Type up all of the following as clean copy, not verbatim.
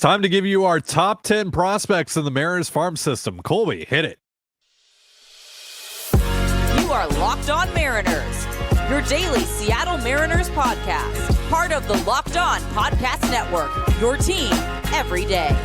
time to give you our top 10 prospects in the Mariners farm system. Colby, hit it. You are Locked On Mariners, your daily Seattle Mariners podcast. Part of the Locked On Podcast Network, your team every day.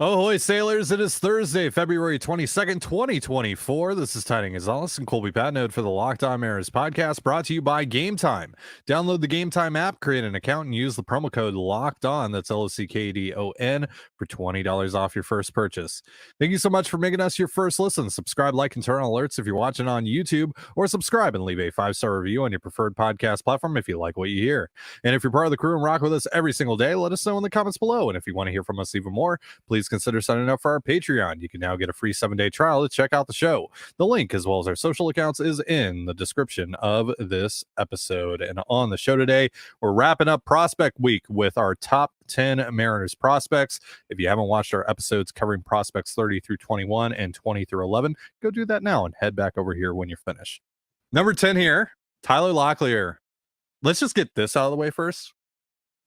Ahoy, sailors. It is Thursday, February 22nd, 2024. This is Ty and and Colby Patnode for the Locked On Mariners podcast, brought to you by Gametime. Download the Gametime app, create an account, and use the promo code Locked On, that's LOCKEDON, for $20 off your first purchase. Thank you so much for making us your first listen. Subscribe, like, and turn on alerts if you're watching on YouTube, or subscribe and leave a 5-star review on your preferred podcast platform if you like what you hear. And if you're part of the crew and rock with us every single day, let us know in the comments below. And if you want to hear from us even more, please consider signing up for our Patreon. You can now get a free 7-day trial to check out the show. The link, as well as our social accounts, is in the description of this episode. And on the show today, we're wrapping up Prospect Week with our top 10 Mariners prospects. If you haven't watched our episodes covering prospects 30 through 21 and 20 through 11, go do that now and head back over here when you're finished. Number 10 here, Tyler Locklear. Let's just get this out of the way first,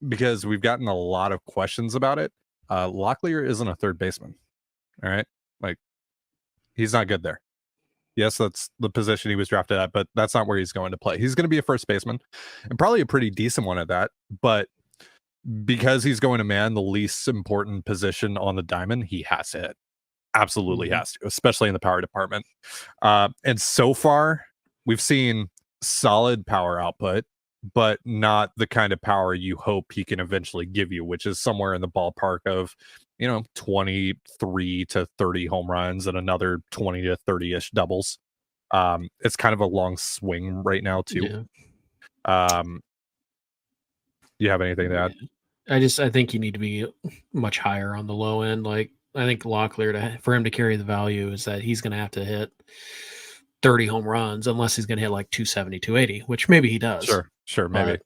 because we've gotten a lot of questions about it. Locklear isn't a third baseman. All right. Like, he's not good there. Yes, that's the position he was drafted at, but that's not where he's going to play. He's going to be a first baseman, and probably a pretty decent one at that. But because he's going to man the least important position on the diamond, he has to hit. Absolutely has to, especially in the power department. And so far, we've seen solid power output, but not the kind of power you hope he can eventually give you, which is somewhere in the ballpark of, 23 to 30 home runs and another 20 to 30-ish doubles. It's kind of a long swing right now, too. Yeah. You have anything to add? I think you need to be much higher on the low end. Like, I think Locklear, for him to carry the value, is that he's going to have to hit 30 home runs, unless he's going to hit like 270, 280, which maybe he does. Sure, maybe.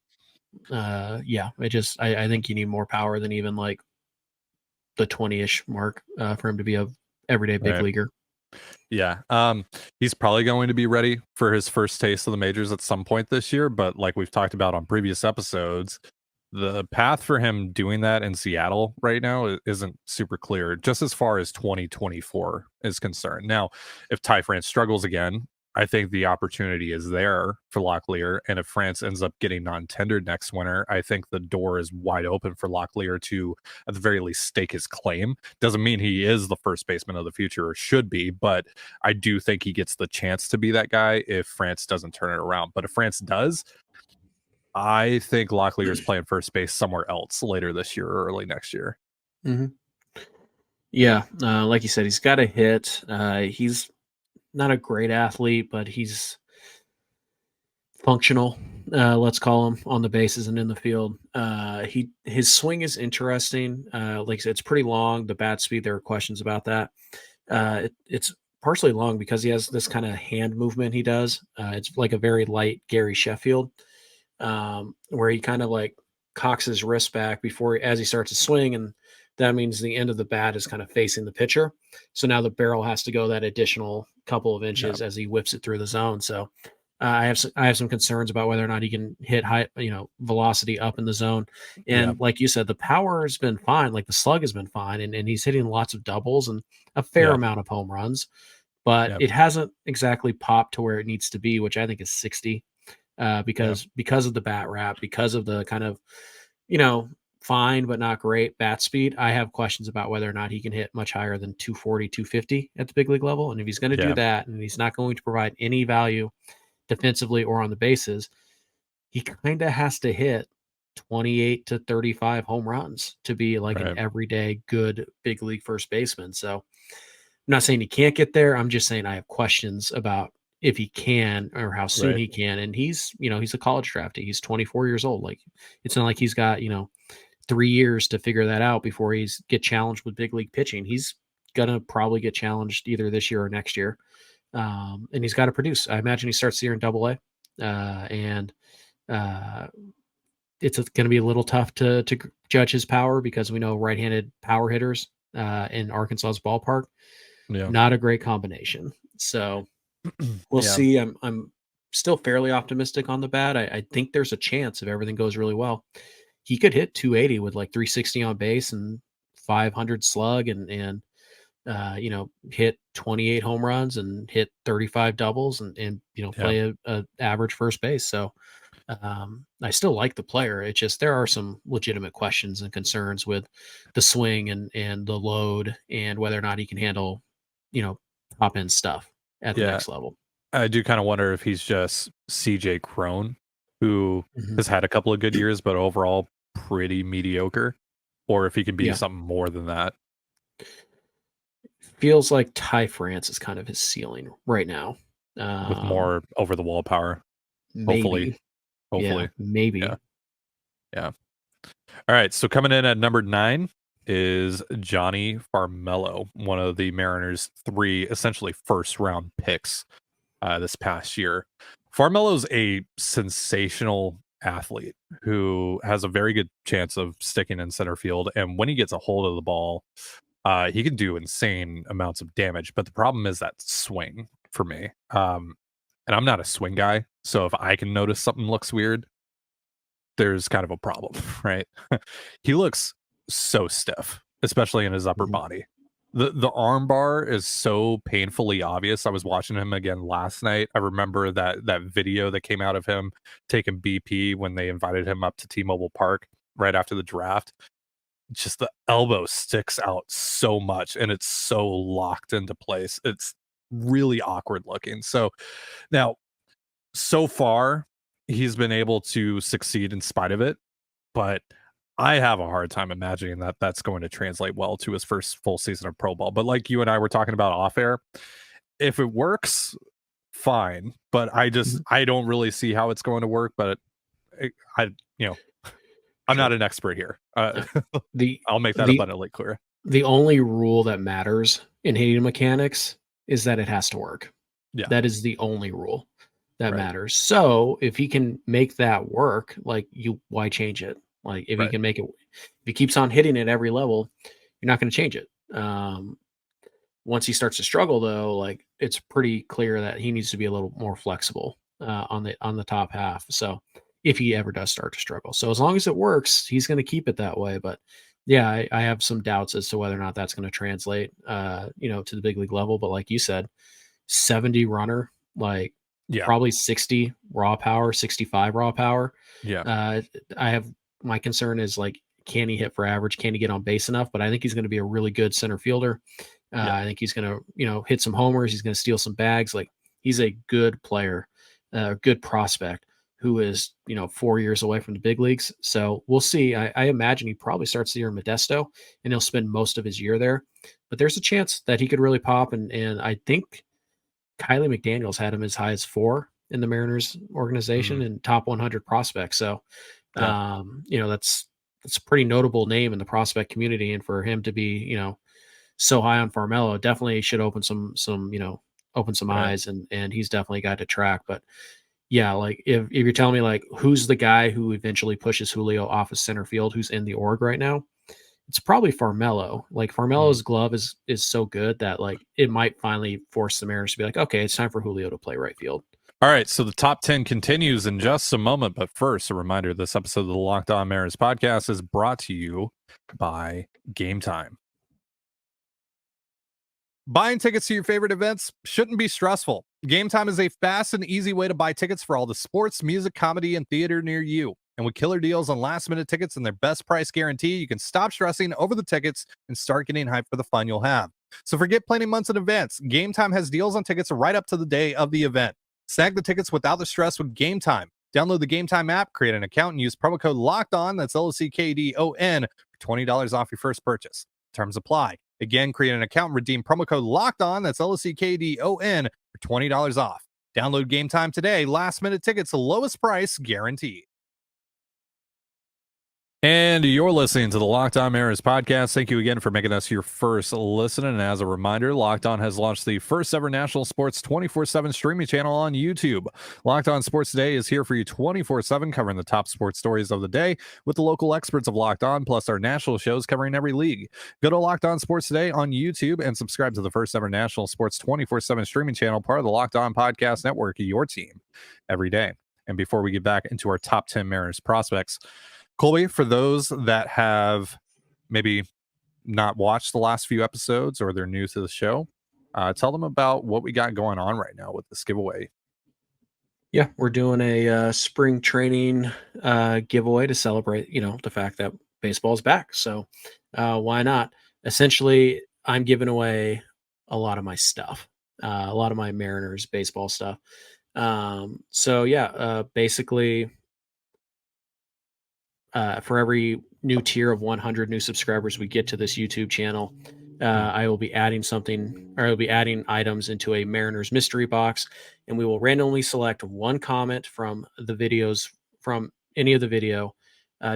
But, I think you need more power than even like the 20-ish mark for him to be a everyday big leaguer. Yeah. He's probably going to be ready for his first taste of the majors at some point this year, but like we've talked about on previous episodes, the path for him doing that in Seattle right now isn't super clear, just as far as 2024 is concerned. Now, if Ty France struggles again, I think the opportunity is there for Locklear. And if France ends up getting non-tendered next winter, I think the door is wide open for Locklear to, at the very least, stake his claim. Doesn't mean he is the first baseman of the future, or should be, but I do think he gets the chance to be that guy if France doesn't turn it around. But if France does, I think Locklear is playing first base somewhere else later this year or early next year. Mm-hmm. Yeah, like you said, he's got a hit. He's not a great athlete, but he's functional, let's call him, on the bases and in the field. His swing is interesting. Like I said, it's pretty long. The bat speed, there are questions about that. It's partially long because he has this kind of hand movement he does. It's like a very light Gary Sheffield, where he kind of like cocks his wrist back as he starts to swing, and that means the end of the bat is kind of facing the pitcher. So now the barrel has to go that additional couple of inches as he whips it through the zone. So I have some concerns about whether or not he can hit high, velocity up in the zone. And like you said, the power has been fine. Like the slug has been fine, and he's hitting lots of doubles and a fair amount of home runs, but it hasn't exactly popped to where it needs to be, which I think is 60, because of the bat wrap, because of the kind of, fine but not great bat speed. I have questions about whether or not he can hit much higher than 240, 250 at the big league level. And if he's going to do that, and he's not going to provide any value defensively or on the bases, he kind of has to hit 28 to 35 home runs to be like an everyday good big league first baseman. So I'm not saying he can't get there. I'm just saying I have questions about if he can or how soon he can. And he's a college draftee. He's 24 years old. Like, it's not like he's got, 3 years to figure that out before he's get challenged with big league pitching. He's going to probably get challenged either this year or next year. And he's got to produce. I imagine he starts the year in AA. And it's going to be a little tough to judge his power, because we know right-handed power hitters in Arkansas's ballpark, not a great combination. So we'll see. I'm still fairly optimistic on the bat. I think there's a chance, if everything goes really well, he could hit 280 with like 360 on base and 500 slug and hit 28 home runs and hit 35 doubles and play a average first base. So I still like the player. It's just there are some legitimate questions and concerns with the swing and the load and whether or not he can handle, top end stuff at the next level. I do kind of wonder if he's just CJ Crone, who has had a couple of good years, but overall pretty mediocre, or if he can be something more than that. Feels like Ty France is kind of his ceiling right now. With more over the wall power. Maybe. Hopefully. Yeah, maybe. Yeah. All right. So coming in at number 9 is Johnny Farmelo, one of the Mariners' 3 essentially first round picks this past year. Farmelo's a sensational athlete who has a very good chance of sticking in center field. And when he gets a hold of the ball, he can do insane amounts of damage. But the problem is that swing for me. And I'm not a swing guy. So if I can notice something looks weird, there's kind of a problem, right? He looks so stiff, especially in his upper body. The arm bar is so painfully obvious. I was watching him again last night. I remember that video that came out of him taking BP when they invited him up to T-Mobile Park right after the draft. Just the elbow sticks out so much and it's so locked into place. It's really awkward looking. So now, so far, he's been able to succeed in spite of it, but I have a hard time imagining that that's going to translate well to his first full season of pro ball. But like you and I were talking about off air, if it works, fine. But I don't really see how it's going to work. But I'm not an expert here. I'll make that abundantly clear. The only rule that matters in hitting mechanics is that it has to work. Yeah, that is the only rule that matters. So if he can make that work, like why change it? Like if he can make it, if he keeps on hitting it every level, you're not going to change it. Once he starts to struggle though, like it's pretty clear that he needs to be a little more flexible on the top half. So if he ever does start to struggle, so as long as it works, he's going to keep it that way. But yeah, I have some doubts as to whether or not that's going to translate, to the big league level. But like you said, 70 runner, like probably 60 raw power, 65 raw power. My concern is like, can he hit for average? Can he get on base enough? But I think he's going to be a really good center fielder. I think he's going to, hit some homers. He's going to steal some bags. Like he's a good player, a good prospect who is, 4 years away from the big leagues. So we'll see. I imagine he probably starts the year in Modesto and he'll spend most of his year there, but there's a chance that he could really pop. And I think Kylie McDaniels had him as high as 4 in the Mariners organization and top 100 prospects. So, that's a pretty notable name in the prospect community. And for him to be, so high on Farmelo definitely should open some eyes and he's definitely a guy to track. But yeah, like if you're telling me like, who's the guy who eventually pushes Julio off of center field, who's in the org right now, it's probably Farmelo. Like Farmelo's glove is so good that like it might finally force the Mariners to be like, okay, it's time for Julio to play right field. All right, so the top 10 continues in just a moment, but first, a reminder, this episode of the Locked On Mariners podcast is brought to you by Gametime. Buying tickets to your favorite events shouldn't be stressful. Gametime is a fast and easy way to buy tickets for all the sports, music, comedy, and theater near you. And with killer deals on last-minute tickets and their best price guarantee, you can stop stressing over the tickets and start getting hyped for the fun you'll have. So forget planning months in advance. Gametime has deals on tickets right up to the day of the event. Snag the tickets without the stress with Gametime. Download the Gametime app, create an account, and use promo code LOCKEDON, that's LOCKDON, for $20 off your first purchase. Terms apply. Again, create an account and redeem promo code LOCKEDON, that's LOCKDON, for $20 off. Download Gametime today. Last-minute tickets, the lowest price guaranteed. And you're listening to the Locked On Mariners podcast. Thank you again for making us your first listen. And as a reminder, Locked On has launched the first ever national sports 24/7 streaming channel on YouTube. Locked On Sports Today is here for you 24/7, covering the top sports stories of the day with the local experts of Locked On, plus our national shows covering every league. Go to Locked On Sports Today on YouTube and subscribe to the first ever national sports 24/7 streaming channel, part of the Locked On Podcast Network, your team every day. And before we get back into our top 10 Mariners prospects, Colby, for those that have maybe not watched the last few episodes or they're new to the show, tell them about what we got going on right now with this giveaway. Yeah, we're doing a spring training giveaway to celebrate, the fact that baseball's back. So why not? Essentially, I'm giving away a lot of my stuff, a lot of my Mariners baseball stuff. Basically, for every new tier of 100 new subscribers we get to this YouTube channel, I will be adding items into a Mariners mystery box, and we will randomly select one comment from the videos, from any of the video,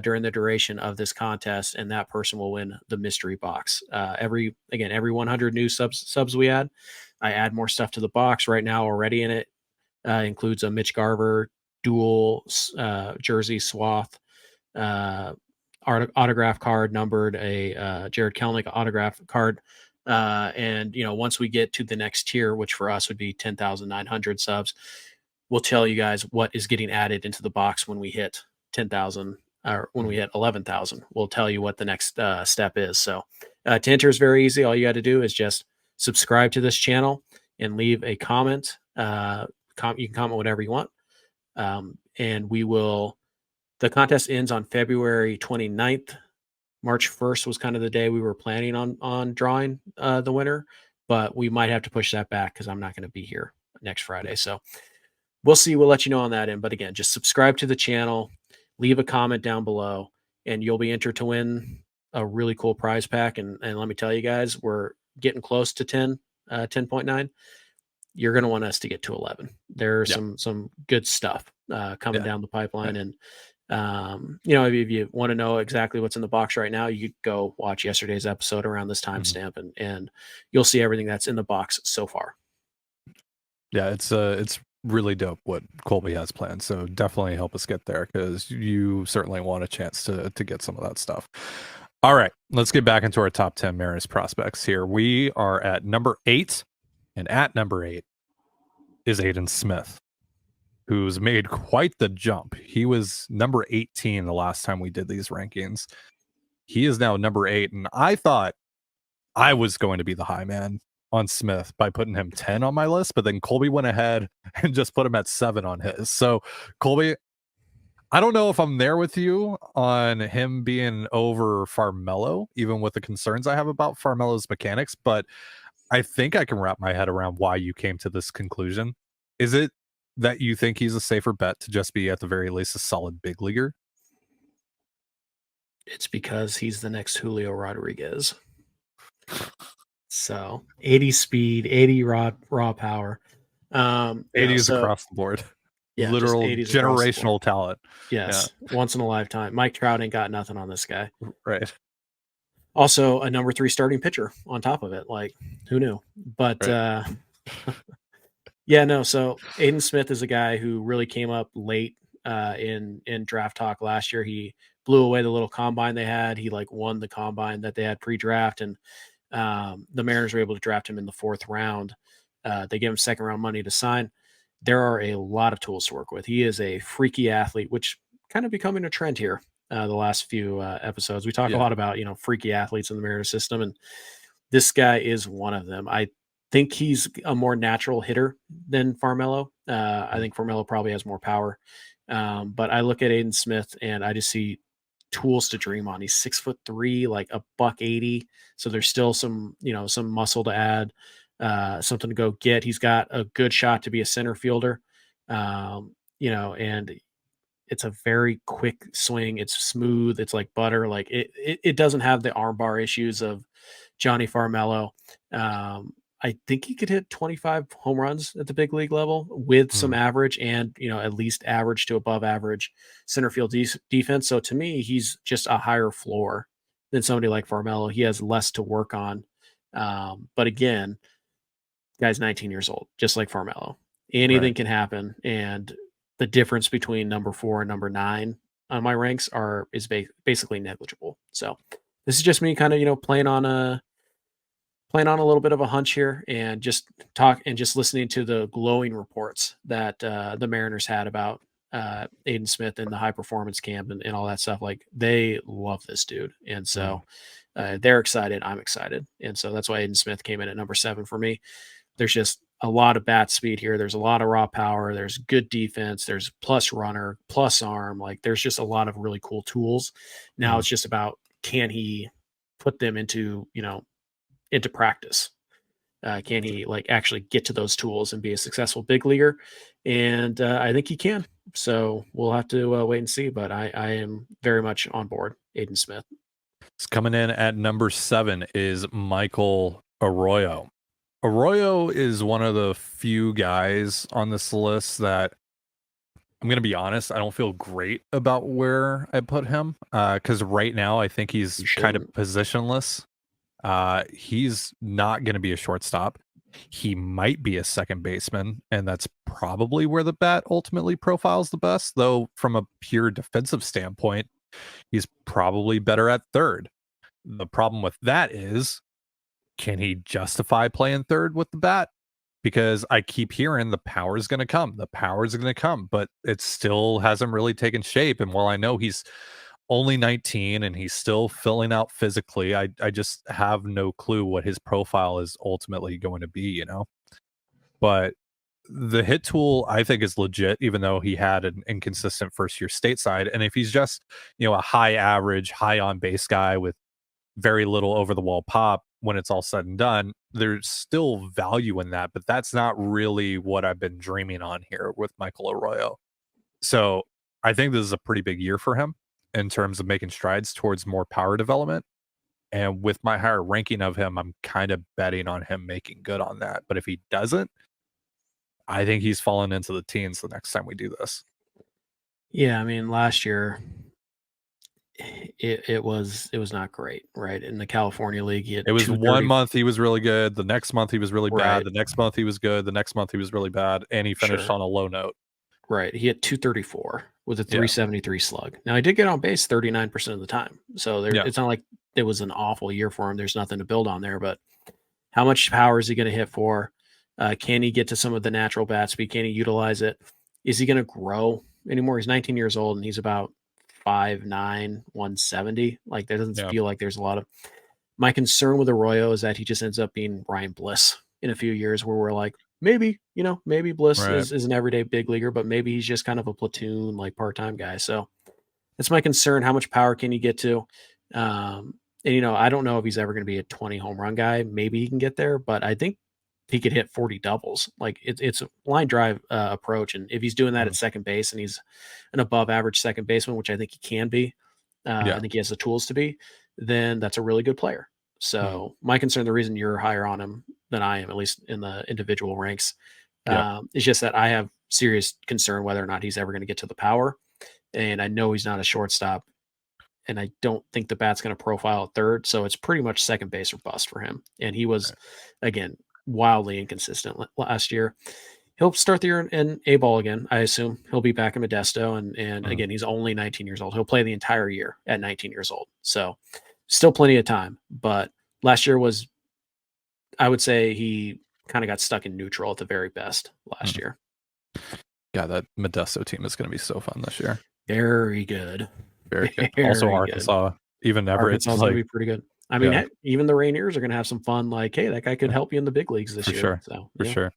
during the duration of this contest, and that person will win the mystery box. Every 100 new subs we add, I add more stuff to the box. Right now, already in it includes a Mitch Garver dual jersey swath, autograph card numbered, a Jared Kelenic autograph card, and once we get to the next tier, which for us would be 10,900 subs, we'll tell you guys what is getting added into the box when we hit 10,000, or when we hit 11,000. We'll tell you what the next step is. So to enter is very easy. All you got to do is just subscribe to this channel and leave a comment. You can comment whatever you want, and we will. The contest ends on February 29th. March 1st was kind of the day we were planning on drawing the winner, but we might have to push that back because I'm not going to be here next Friday. So we'll see. We'll let you know on that end. But again, just subscribe to the channel, leave a comment down below, and you'll be entered to win a really cool prize pack. And let me tell you guys, we're getting close to 10.9. You're going to want us to get to 11. There's some good stuff coming down the pipeline. And if you want to know exactly what's in the box right now, you could go watch yesterday's episode around this timestamp, and you'll see everything that's in the box so far. Yeah, it's really dope what Colby has planned. So definitely help us get there, because you certainly want a chance to get some of that stuff. All right, let's get back into our top 10 Mariners prospects here. We are at number 8, and at number 8 is Aiden Smith, who's made quite the jump. He was number 18 the last time we did these rankings. He is now number 8, and I thought I was going to be the high man on Smith by putting him 10 on my list, but then Colby went ahead and just put him at 7 on his. So, Colby, I don't know if I'm there with you on him being over Farmello, even with the concerns I have about Farmello's mechanics, but I think I can wrap my head around why you came to this conclusion. Is it that you think he's a safer bet to just be, at the very least, a solid big leaguer? It's because he's the next Julio Rodriguez. So 80 speed, 80 raw power. 80s across the board. Yeah, literal generational talent. Yes, once in a lifetime. Mike Trout ain't got nothing on this guy. Right. Also, a number 3 starting pitcher on top of it. Like, who knew? But right. So Aiden Smith is a guy who really came up late in draft talk last year. He blew away the little combine they had. He won the combine that they had pre-draft, and the Mariners were able to draft him in the 4th round. They gave him 2nd round money to sign. There are a lot of tools to work with. He is a freaky athlete, which kind of becoming a trend here. The last few episodes, we talk a lot about freaky athletes in the Mariners system, and this guy is one of them. I think he's a more natural hitter than Farmello. I think Farmello probably has more power, but I look at Aiden Smith and I just see tools to dream on. He's 6'3", like a $180, so there's still some muscle to add, something to go get. He's got a good shot to be a center fielder, and it's a very quick swing. It's smooth. It's like butter. Like it doesn't have the armbar issues of Johnny Farmello. I think he could hit 25 home runs at the big league level with some average and, at least average to above average center field defense. So to me, he's just a higher floor than somebody like Farmello. He has less to work on. But again, guy's 19 years old, just like Farmello. Anything can happen. And the difference between number 4 and number 9 on my ranks is basically negligible. So this is just me kind of, playing on a little bit of a hunch here, and just listening to the glowing reports that the Mariners had about Aiden Smith in the high performance camp and all that stuff. Like they love this dude. And so they're excited. I'm excited. And so that's why Aiden Smith came in at number 7 for me. There's just a lot of bat speed here. There's a lot of raw power. There's good defense. There's plus runner, plus arm. Like there's just a lot of really cool tools. Now it's just about, can he put them into practice? Can he like actually get to those tools and be a successful big leaguer? And I think he can. So we'll have to wait and see. But I am very much on board Aiden Smith. It's coming in at number 7 is Michael Aroyo. Aroyo is one of the few guys on this list that I'm going to be honest, I don't feel great about where I put him because right now I think he's kind of positionless. He's not going to be a shortstop. He might be a second baseman, and that's probably where the bat ultimately profiles the best, though from a pure defensive standpoint, he's probably better at third. The problem with that is, can he justify playing third with the bat? Because I keep hearing the power is going to come. The power is going to come, but it still hasn't really taken shape. And while I know he's only 19 and he's still filling out physically, I just have no clue what his profile is ultimately going to be, But the hit tool, I think, is legit, even though he had an inconsistent first year stateside. And if he's just, a high average, high on base guy with very little over the wall pop, when it's all said and done, there's still value in that, but that's not really what I've been dreaming on here with Michael Aroyo. So I think this is a pretty big year for him in terms of making strides towards more power development. And with my higher ranking of him, I'm kind of betting on him making good on that. But if he doesn't, I think he's fallen into the teens the next time we do this. Yeah, I mean, last year it was not great, right? In the California League, it was 1 month he was really good, the next month he was really bad, the next month he was good, the next month he was really bad, and he finished on a low note. Right, he hit 234 with a 373 slug. Now he did get on base 39% of the time, so it's not like it was an awful year for him. There's nothing to build on there, but how much power is he going to hit for? Can he get to some of the natural bat speed? Can he utilize it? Is he going to grow anymore? He's 19 years old and he's about 5'9", 170. Like that doesn't feel like there's a lot of. My concern with Aroyo is that he just ends up being Ryan Bliss in a few years, where we're like, maybe Bliss is an everyday big leaguer, but maybe he's just kind of a platoon, like part-time guy. So that's my concern. How much power can he get to? And I don't know if he's ever going to be a 20 home run guy. Maybe he can get there, but I think he could hit 40 doubles. Like it's a line drive approach. And if he's doing that at second base and he's an above average second baseman, which I think he can be, I think he has the tools to be, then that's a really good player. So my concern, the reason you're higher on him than I am, at least in the individual ranks, is just that I have serious concern whether or not he's ever going to get to the power. And I know he's not a shortstop, and I don't think the bat's going to profile at third. So it's pretty much second base or bust for him. And he was, again, wildly inconsistent last year. He'll start the year in A-ball again. I assume he'll be back in Modesto. And again, he's only 19 years old. He'll play the entire year at 19 years old. So still plenty of time. But last year was, I would say he kind of got stuck in neutral at the very best last year. Yeah, that Modesto team is going to be so fun this year. Very good. Very good. Also Arkansas, even Everett. Arkansas is going to be pretty good. I mean, even the Rainiers are going to have some fun. Like, hey, that guy could help you in the big leagues this year. Sure. So, for sure.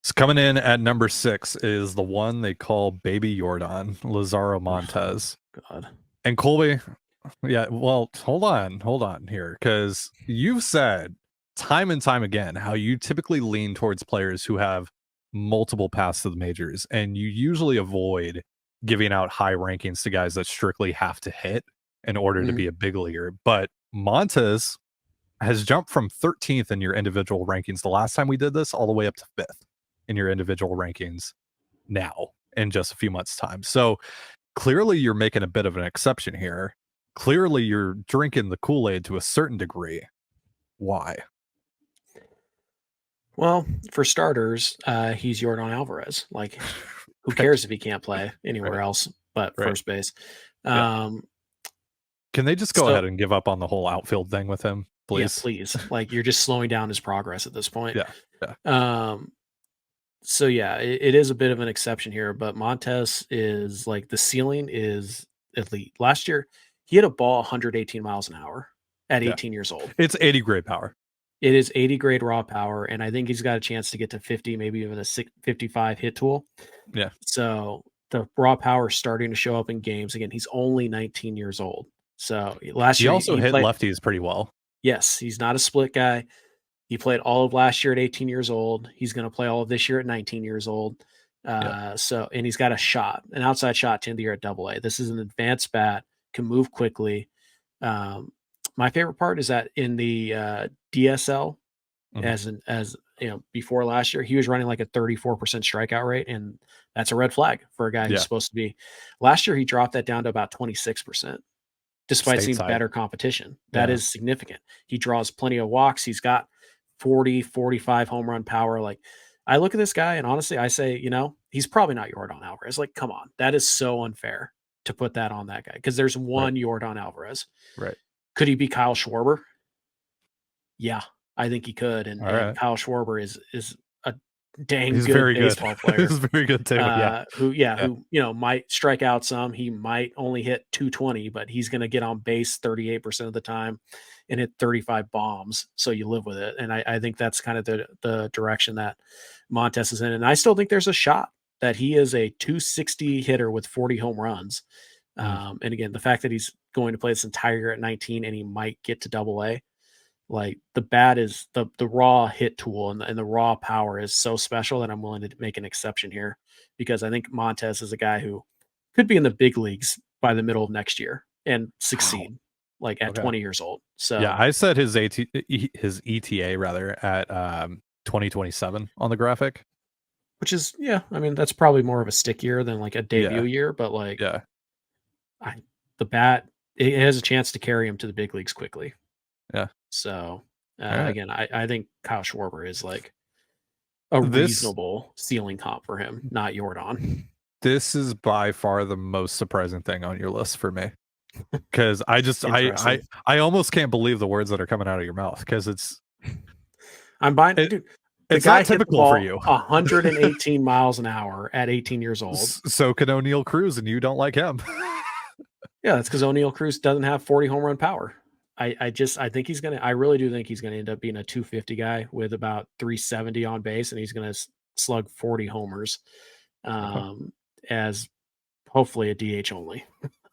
So coming in at number 6 is the one they call Baby Jordan, Lazaro Montes. Oh, God. And Colby, well, hold on here, because you've said time and time again how you typically lean towards players who have multiple paths to the majors, and you usually avoid giving out high rankings to guys that strictly have to hit in order to be a big leaguer. But Montes has jumped from 13th in your individual rankings the last time we did this all the way up to 5th in your individual rankings now in just a few months' time. So clearly you're making a bit of an exception here. Clearly you're drinking the Kool-Aid to a certain degree. Why? Well, for starters, he's Jordan Alvarez. Like, who cares if he can't play anywhere else but first base? Can they just go ahead and give up on the whole outfield thing with him, please? Yeah, please. Like, you're just slowing down his progress at this point. Yeah. So yeah, it is a bit of an exception here, but Montes is like the ceiling is elite. Last year, he hit a ball 118 miles an hour at Yeah. 18 years old. It's 80 grade power. It is 80 grade raw power, and I think he's got a chance to get to 50, maybe even a 55 hit tool. Yeah. So the raw power is starting to show up in games. Again, he's only 19 years old. So last He year also he hit played. lefties pretty well. Yes, he's not a split guy. He played all of last year at 18 years old. He's going to play all of this year at 19 years old. And he's got an outside shot to end the year at AA. This is an advanced bat, can move quickly. My favorite part is that in the DSL, as before last year, he was running like a 34% strikeout rate, and that's a red flag for a guy who's supposed to be. Last year, he dropped that down to about 26%. Despite seeing better competition. That is significant. He draws plenty of walks. He's got 40, 45 home run power. Like, I look at this guy and honestly, I say, he's probably not Yordan Alvarez. Like, come on. That is so unfair to put that on that guy because there's one Yordan Alvarez. Right. Could he be Kyle Schwarber? Yeah, I think he could. And Kyle Schwarber is a dang He's good very baseball player. He's very good too. Who might strike out some. He might only hit 220, but he's going to get on base 38% of the time and hit 35 bombs. So you live with it. And I think that's kind of the direction that Montes is in. And I still think there's a shot that he is a 260 hitter with 40 home runs. And again, the fact that he's going to play this entire year at 19 and he might get to AA. Like the bat is the raw hit tool and the raw power is so special that I'm willing to make an exception here because I think Montes is a guy who could be in the big leagues by the middle of next year and succeed at 20 years old. So yeah, I said his ETA rather at 2027 on the graphic, which is that's probably more of a stick year than like a debut year, but the bat it has a chance to carry him to the big leagues quickly. Yeah. So again, I think Kyle Schwarber is like a reasonable ceiling comp for him, not Yordan. This is by far the most surprising thing on your list for me. Because I almost can't believe the words that are coming out of your mouth because I'm buying it. Dude, it's not typical for you. 118 miles an hour at 18 years old. So can O'Neal Cruz, and you don't like him. Yeah, that's because O'Neal Cruz doesn't have 40 home run power. I really do think he's gonna end up being a 250 guy with about 370 on base, and he's gonna slug 40 homers, as hopefully a DH only.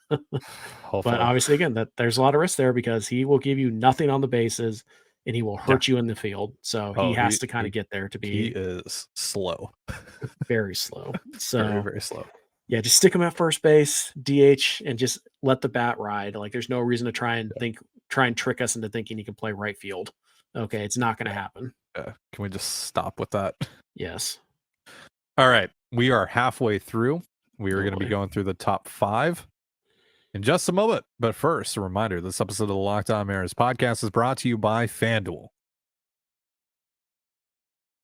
But obviously, again, that there's a lot of risk there because he will give you nothing on the bases and he will hurt you in the field. So he has to kind of get there to be. He is slow, very slow. So very, very slow. Yeah, just stick him at first base, DH, and just let the bat ride. Like there's no reason to try and trick us into thinking he can play right field. Okay, it's not going to happen. Can we just stop with that? Yes. All right, we are halfway through. We are going to be going through the top 5 in just a moment. But first, a reminder, this episode of the Locked On Mariners podcast is brought to you by FanDuel.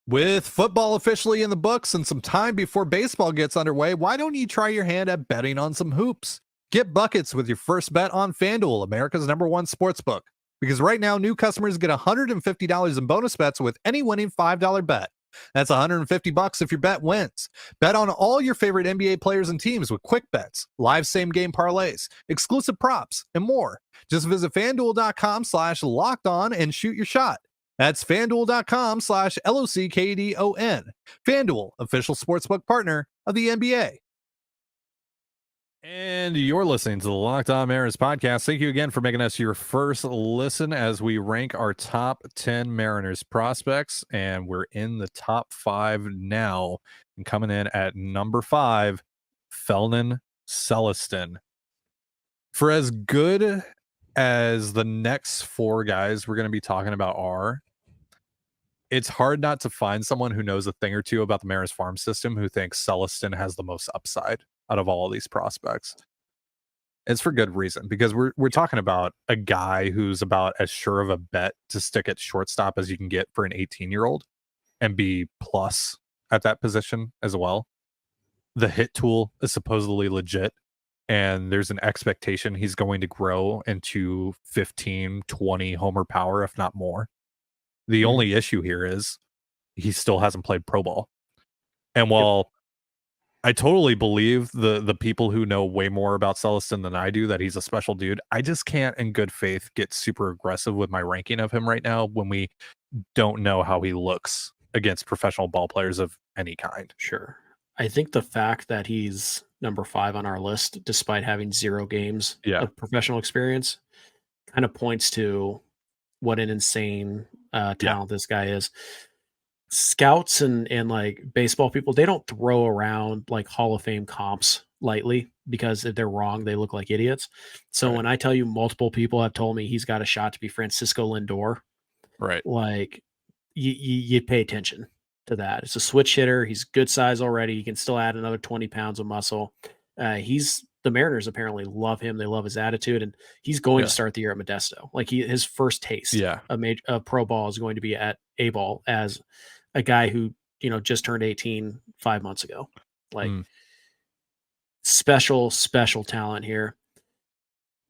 With football officially in the books and some time before baseball gets underway, why don't you try your hand at betting on some hoops? Get buckets with your first bet on FanDuel, America's #1 sportsbook. Because right now, new customers get $150 in bonus bets with any winning $5 bet. That's $150 if your bet wins. Bet on all your favorite NBA players and teams with quick bets, live same-game parlays, exclusive props, and more. Just visit FanDuel.com/lockedon and shoot your shot. That's FanDuel.com/LOCKDON. FanDuel, official sportsbook partner of the NBA. And you're listening to the Locked On Mariners podcast. Thank you again for making us your first listen as we rank our top 10 Mariners prospects. And we're in the top 5 now. And coming in at number 5, Felnin Celestin. For as good as the next 4 guys we're going to be talking about are, it's hard not to find someone who knows a thing or two about the Mariners farm system who thinks Celestin has the most upside out of all of these prospects. It's for good reason, because we're talking about a guy who's about as sure of a bet to stick at shortstop as you can get for an 18-year-old and be plus at that position as well. The hit tool is supposedly legit, and there's an expectation he's going to grow into 15, 20 homer power, if not more. The only issue here is he still hasn't played pro ball. And while I totally believe the people who know way more about Celestin than I do that he's a special dude, I just can't in good faith get super aggressive with my ranking of him right now when we don't know how he looks against professional ball players of any kind. Sure. I think the fact that he's number 5 on our list, despite having 0 games Yeah. of professional experience, kind of points to what an insane talent this guy is. Scouts and like baseball people, they don't throw around like Hall of Fame comps lightly because if they're wrong, they look like idiots. So Right. when I tell you multiple people have told me he's got a shot to be Francisco Lindor, Right. like you pay attention to that. It's a switch hitter. He's good size already. He can still add another 20 pounds of muscle. The Mariners apparently love him. They love his attitude, and he's going to start the year at Modesto. Like his first taste of pro ball is going to be at A ball as a guy who, just turned 18 5 months ago. Like special talent here.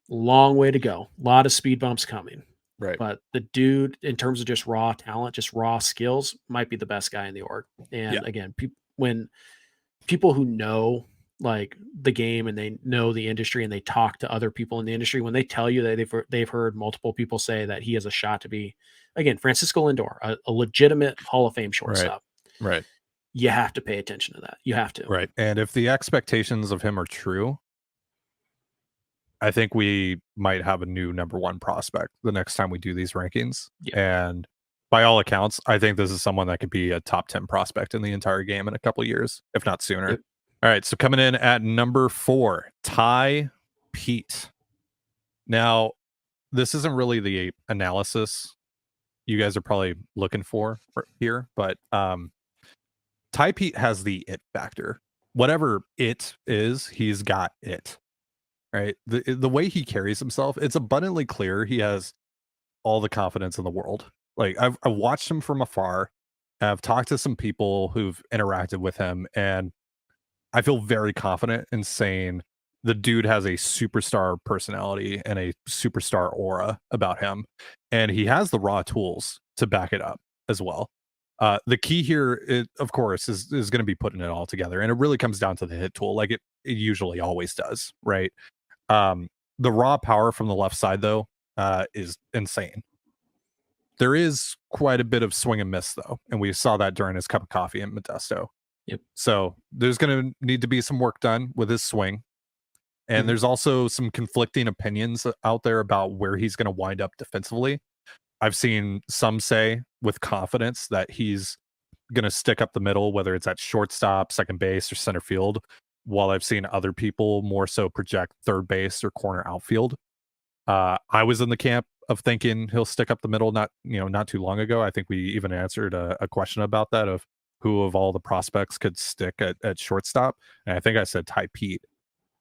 Long way to go. A lot of speed bumps coming. Right. But the dude, in terms of just raw talent, just raw skills, might be the best guy in the org. And again, when people who know like the game and they know the industry and they talk to other people in the industry, when they tell you that they've heard multiple people say that he has a shot to be, again, Francisco Lindor, a legitimate Hall of Fame shortstop. Right. You have to pay attention to that. You have to. Right. And if the expectations of him are true, I think we might have a new number 1 prospect the next time we do these rankings. Yeah. And by all accounts, I think this is someone that could be a top 10 prospect in the entire game in a couple of years, if not sooner. Yep. All right. So coming in at number 4, Tai Pete. Now, this isn't really the analysis you guys are probably looking for here, but Tai Pete has the it factor. Whatever it is, he's got it. Right. The way he carries himself, it's abundantly clear he has all the confidence in the world. Like I've watched him from afar. I've talked to some people who've interacted with him, and I feel very confident in saying the dude has a superstar personality and a superstar aura about him, and he has the raw tools to back it up as well. The key here, of course, is going to be putting it all together, and it really comes down to the hit tool, like it usually always does, right? The raw power from the left side, though, is insane. There is quite a bit of swing and miss, though, and we saw that during his cup of coffee in Modesto. Yep. So there's going to need to be some work done with his swing. And there's also some conflicting opinions out there about where he's going to wind up defensively. I've seen some say with confidence that he's going to stick up the middle, whether it's at shortstop, second base, or center field, while I've seen other people more so project third base or corner outfield. I was in the camp of thinking he'll stick up the middle not too long ago. I think we even answered a question about that of who of all the prospects could stick at shortstop. And I think I said Tai Pete,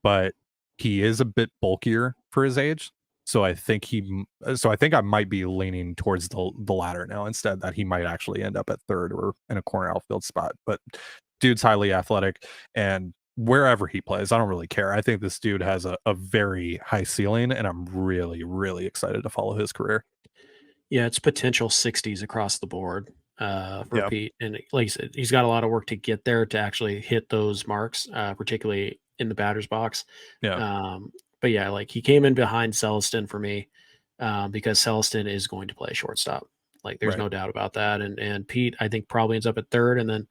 but he is a bit bulkier for his age. So I think I might be leaning towards the latter now instead, that he might actually end up at third or in a corner outfield spot. But dude's highly athletic, and wherever he plays, I don't really care. I think this dude has a very high ceiling, and I'm really, really excited to follow his career. Yeah, it's potential 60s across the board for Pete. And like you said, he's got a lot of work to get there to actually hit those marks, particularly in the batter's box. Yeah. But yeah, like he came in behind Celestin for me because Celestin is going to play shortstop. Like there's no doubt about that. And Pete, I think, probably ends up at third, and then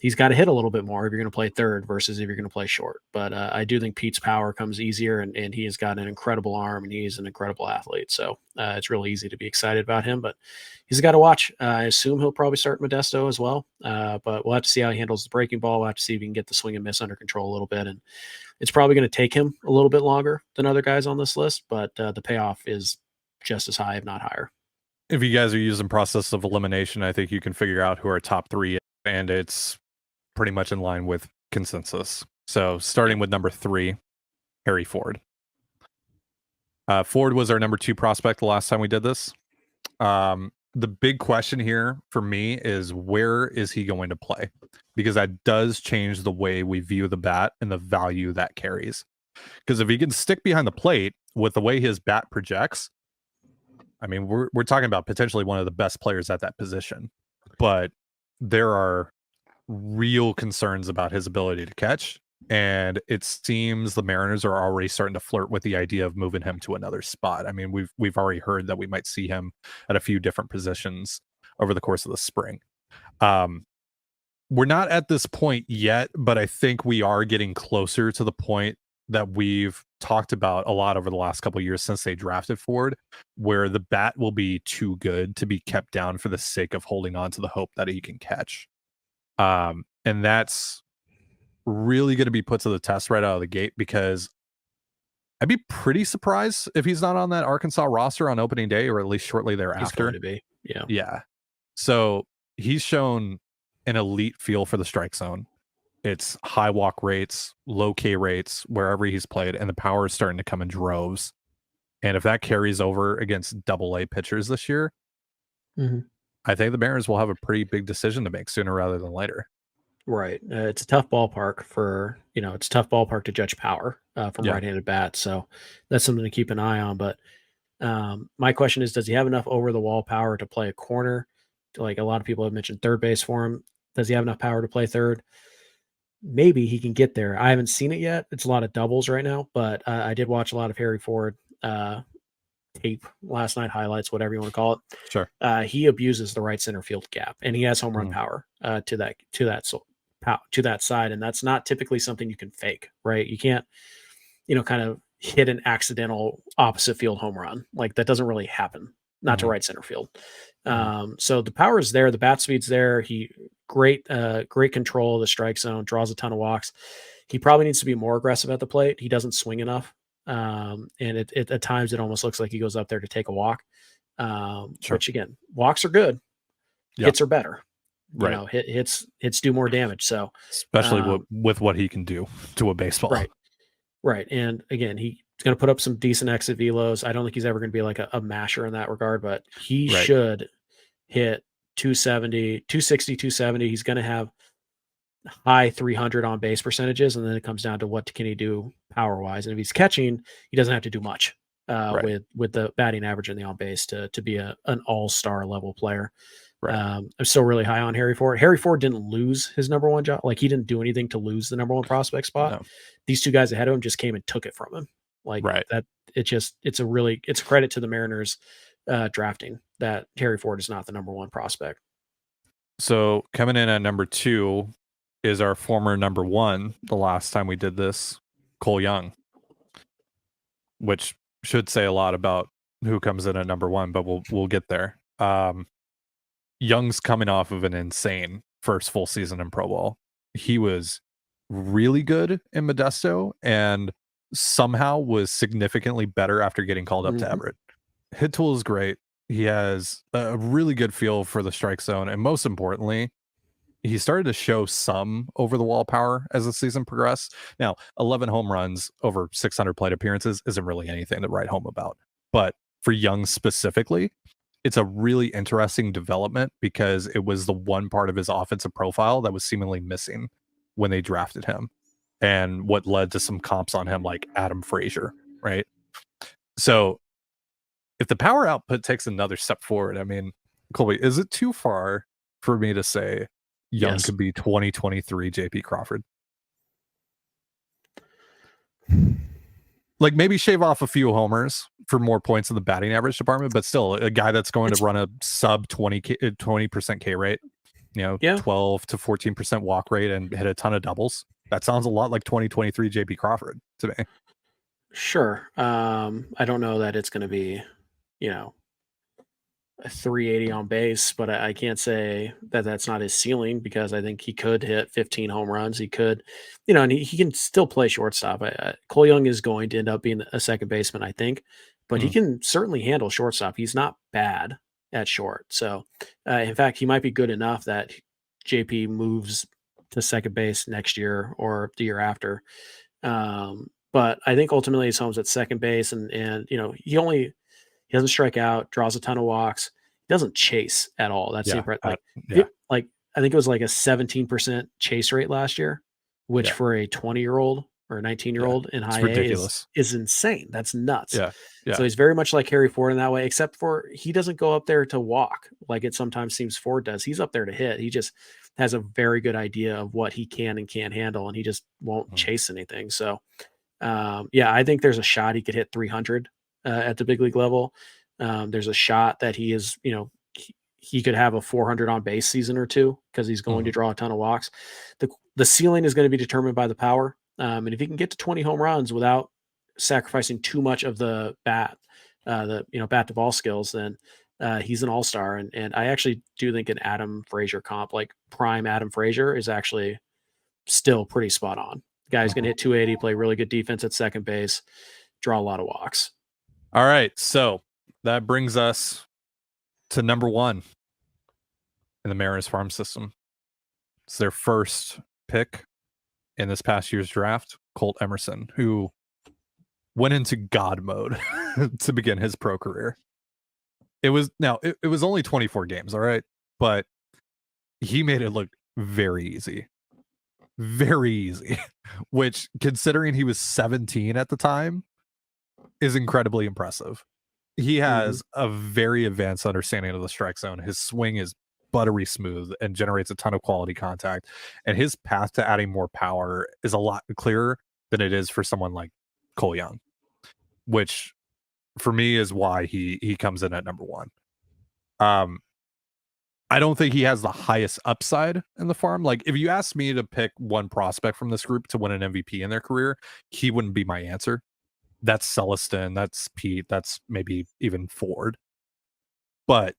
he's got to hit a little bit more if you're going to play third versus if you're going to play short. But I do think Pete's power comes easier, and he has got an incredible arm, and he's an incredible athlete. So it's really easy to be excited about him, but he's got to watch. I assume he'll probably start Modesto as well. But we'll have to see how he handles the breaking ball. We'll have to see if he can get the swing and miss under control a little bit. And it's probably going to take him a little bit longer than other guys on this list, but the payoff is just as high, if not higher. If you guys are using process of elimination, I think you can figure out who our top 3 is, and it's pretty much in line with consensus. So starting with number 3, Harry Ford. Ford was our number 2 prospect the last time we did this. The big question here for me is, where is he going to play? Because that does change the way we view the bat and the value that carries. Because if he can stick behind the plate with the way his bat projects, I mean, we're talking about potentially one of the best players at that position. But there are real concerns about his ability to catch. And it seems the Mariners are already starting to flirt with the idea of moving him to another spot. I mean, we've already heard that we might see him at a few different positions over the course of the spring. We're not at this point yet, but I think we are getting closer to the point that we've talked about a lot over the last couple of years since they drafted Ford, where the bat will be too good to be kept down for the sake of holding on to the hope that he can catch. And that's really going to be put to the test right out of the gate, because I'd be pretty surprised if he's not on that Arkansas roster on opening day, or at least shortly thereafter. He's going to be. Yeah. So he's shown an elite feel for the strike zone. It's high walk rates, low K rates wherever he's played, and the power is starting to come in droves. And if that carries over against AA pitchers this year, I think the Mariners will have a pretty big decision to make sooner rather than later. Right. It's a tough ballpark it's a tough ballpark to judge power from right-handed bats. So that's something to keep an eye on. But my question is, does he have enough over-the-wall power to play a corner? Like a lot of people have mentioned third base for him. Does he have enough power to play third? Maybe he can get there. I haven't seen it yet. It's a lot of doubles right now, but I did watch a lot of Harry Ford tape last night, highlights, whatever you want to call it. Sure. He abuses the right center field gap, and he has home run power to that side, and that's not typically something you can fake, right? You can't, kind of hit an accidental opposite field home run. Like that doesn't really happen, not to right center field. So the power is there, the bat speed's there. He great control of the strike zone, draws a ton of walks. He probably needs to be more aggressive at the plate. He doesn't swing enough. And it at times it almost looks like he goes up there to take a walk. Which again, walks are good. Hits are better. Right. Hits do more damage. So especially with what he can do to a baseball. Right. And again, he's going to put up some decent exit velos. I don't think he's ever going to be like a masher in that regard, but he should hit 270, 260, 270. He's going to have high 300 on base percentages. And then it comes down to what can he do power wise. And if he's catching, he doesn't have to do much with the batting average and the on base to be an all-star level player. Right. I'm still really high on Harry Ford. Harry Ford didn't lose his number one job. Like he didn't do anything to lose the number one prospect spot. No. These two guys ahead of him just came and took it from him. Like that. It's a credit to the Mariners drafting that Harry Ford is not the number one prospect. So coming in at number 2 is our former number 1. The last time we did this, Cole Young, which should say a lot about who comes in at number 1, but we'll get there. Young's coming off of an insane first full season in Pro Bowl. He was really good in Modesto and somehow was significantly better after getting called up to Everett. Hit tool is great. He has a really good feel for the strike zone. And most importantly, he started to show some over the wall power as the season progressed. Now, 11 home runs over 600 plate appearances isn't really anything to write home about. But for Young specifically, it's a really interesting development because it was the one part of his offensive profile that was seemingly missing when they drafted him, and what led to some comps on him like Adam Frazier, right? So if the power output takes another step forward, I mean, Colby, is it too far for me to say Young could be 2023 JP Crawford? Like maybe shave off a few homers for more points in the batting average department, but still a guy that's going to run a sub 20% K rate, 12 to 14% walk rate and hit a ton of doubles. That sounds a lot like 2023 JP Crawford to me. Sure. I don't know that it's going to be, a 380 on base, but I can't say that that's not his ceiling because I think he could hit 15 home runs. He could, and he can still play shortstop. Cole Young is going to end up being a second baseman, I think, but he can certainly handle shortstop. He's not bad at short. So, in fact, he might be good enough that JP moves to second base next year or the year after. But I think ultimately his home's at second base and he doesn't strike out, draws a ton of walks. He doesn't chase at all. That's the impression. Like I think it was like a 17% chase rate last year, which for a 20-year-old or a 19-year-old in high A ridiculous. is insane. That's nuts. Yeah. Yeah. So he's very much like Harry Ford in that way, except for he doesn't go up there to walk like it sometimes seems Ford does. He's up there to hit. He just has a very good idea of what he can and can't handle, and he just won't chase anything. So, I think there's a shot he could hit 300 at the big league level. There's a shot that he is, he could have a 400 on base season or two because he's going to draw a ton of walks. The ceiling is going to be determined by the power. And if he can get to 20 home runs without sacrificing too much of the bat, bat to ball skills, then he's an all-star. And I actually do think an Adam Frazier comp, like prime Adam Frazier, is actually still pretty spot on. The guy's going to hit 280, play really good defense at second base, draw a lot of walks. All right. So that brings us to number 1 in the Mariners farm system. It's their first pick in this past year's draft, Colt Emerson, who went into God mode to begin his pro career. It was only 24 games, all right, but he made it look very easy, which, considering he was 17 at the time, is incredibly impressive. He has a very advanced understanding of the strike zone. His swing is buttery smooth and generates a ton of quality contact, and his path to adding more power is a lot clearer than it is for someone like Cole Young, which for me is why he comes in at number 1. I don't think he has the highest upside in the farm. Like, if you asked me to pick one prospect from this group to win an MVP in their career, he wouldn't be my answer. That's Celestin, that's Pete, that's maybe even Ford. But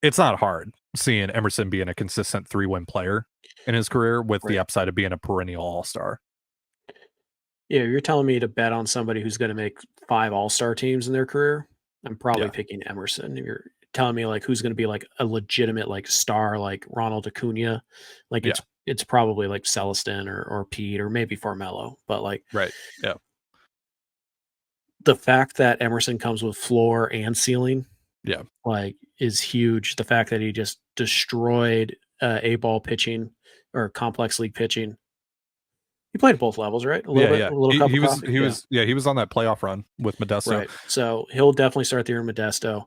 it's not hard seeing Emerson being a consistent 3-win player in his career with the upside of being a perennial all-star. Yeah, you're telling me to bet on somebody who's going to make 5 all-star teams in their career. I'm probably picking Emerson. If you're telling me like who's going to be like a legitimate like star like Ronald Acuna, like it's probably like Celestin or Pete or maybe Farmello. But like the fact that Emerson comes with floor and ceiling, like is huge. The fact that he just destroyed A-ball pitching or complex league pitching. He played at both levels, right? A little bit. A little he was on that playoff run with Modesto. Right. So he'll definitely start the year in Modesto.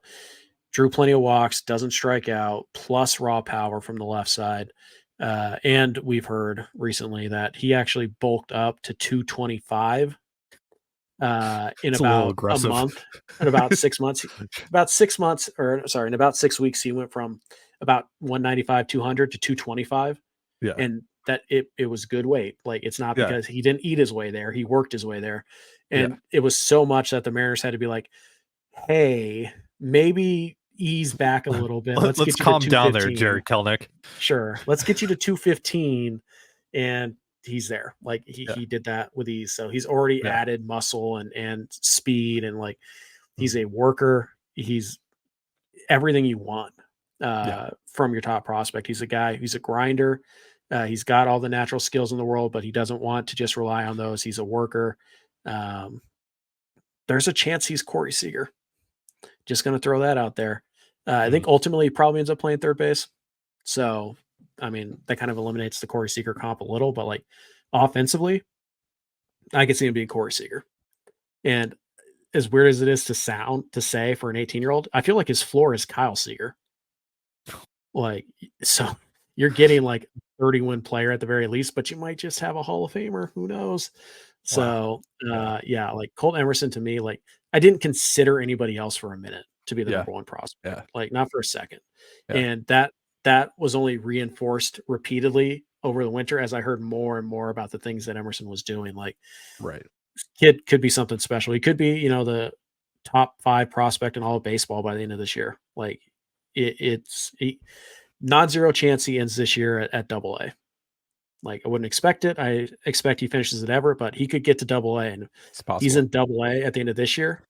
Drew plenty of walks, doesn't strike out, plus raw power from the left side. And we've heard recently that he actually bulked up to 225 in about a month, in about 6 months. In about 6 weeks, he went from about 195, 200 to 225. Yeah. And that it was good weight. Like, it's not because he didn't eat his way there. He worked his way there. And it was so much that the Mariners had to be like, hey, maybe ease back a little bit. Let's calm down there, Jared Kelnick. Sure. Let's get you to 215. And he's there. Like he did that with ease. So he's already added muscle and speed, and like he's a worker. He's everything you want from your top prospect. He's a guy, he's a grinder. He's got all the natural skills in the world, but he doesn't want to just rely on those. He's a worker. There's a chance he's Corey Seager. Just going to throw that out there. I think ultimately he probably ends up playing third base. So, I mean, that kind of eliminates the Corey Seager comp a little, but like offensively, I could see him being Corey Seager. And as weird as it is to say for an 18-year-old, I feel like his floor is Kyle Seager. Like, so you're getting like 30-win player at the very least, but you might just have a Hall of Famer. Who knows? So, like Colt Emerson to me, like I didn't consider anybody else for a minute to be the number 1 prospect, like not for a second. And that was only reinforced repeatedly over the winter as I heard more and more about the things that Emerson was doing. Like, kid could be something special. He could be, the top 5 prospect in all of baseball by the end of this year. Like it's non-zero chance he ends this year at Double-A. Like I wouldn't expect it. I expect he finishes it ever, but he could get to Double-A, and he's in Double-A at the end of this year.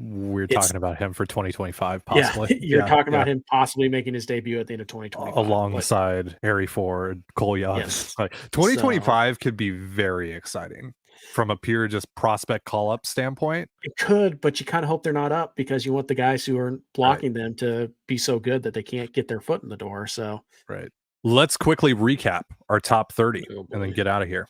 We're talking about him for 2025, possibly. Yeah, you're talking about him possibly making his debut at the end of 2025. Alongside Harry Ford, Cole Young. Yes. Like 2025 could be very exciting from a pure just prospect call-up standpoint. It could, but you kind of hope they're not up because you want the guys who are blocking them to be so good that they can't get their foot in the door. So, Let's quickly recap our top 30 and then get out of here.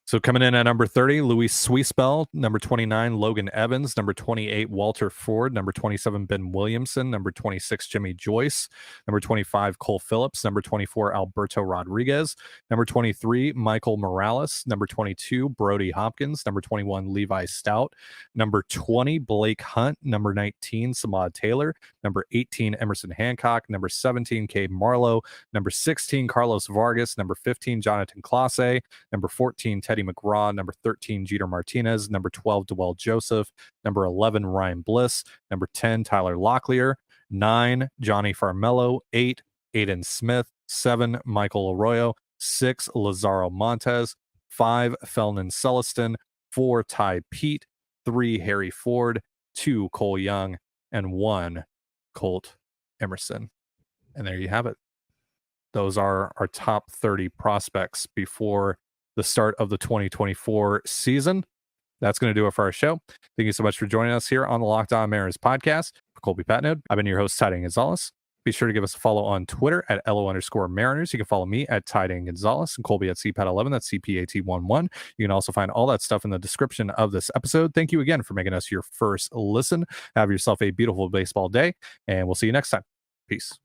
So coming in at number 30, Luis Suispel. Number 29, Logan Evans. Number 28, Walter Ford. Number 27, Ben Williamson. Number 26, Jimmy Joyce. Number 25, Cole Phillips. Number 24, Alberto Rodriguez. Number 23, Michael Morales. Number 22, Brody Hopkins. Number 21, Levi Stout. Number 20, Blake Hunt. Number 19, Samad Taylor. Number 18, Emerson Hancock. Number 17, Cade Marlowe. Number 16, Carlos Vargas. Number 15, Jonathan Clase. Number 14, Teddy McGraw. Number 13, Jeter Martinez. Number 12, Dwell Joseph. Number 11, Ryan Bliss. Number 10, Tyler Locklear. 9, Johnny Farmello. 8, Aiden Smith. 7, Michael Aroyo. 6, Lazaro Montes. 5, Felnan Celestin. 4, Tai Pete. 3, Harry Ford. 2, Cole Young. And 1, Colt Emerson. And there you have it. Those are our top 30 prospects before the start of the 2024 season. That's going to do it for our show. Thank you so much for joining us here on the Locked On Mariners podcast. For Colby Patnode, I've been your host, Ty and Gonzalez. Be sure to give us a follow on Twitter at @LO_Mariners. You can follow me at Ty and Gonzalez and Colby at CPAT11. That's CPAT11. You can also find all that stuff in the description of this episode. Thank you again for making us your first listen. Have yourself a beautiful baseball day, and we'll see you next time. Peace.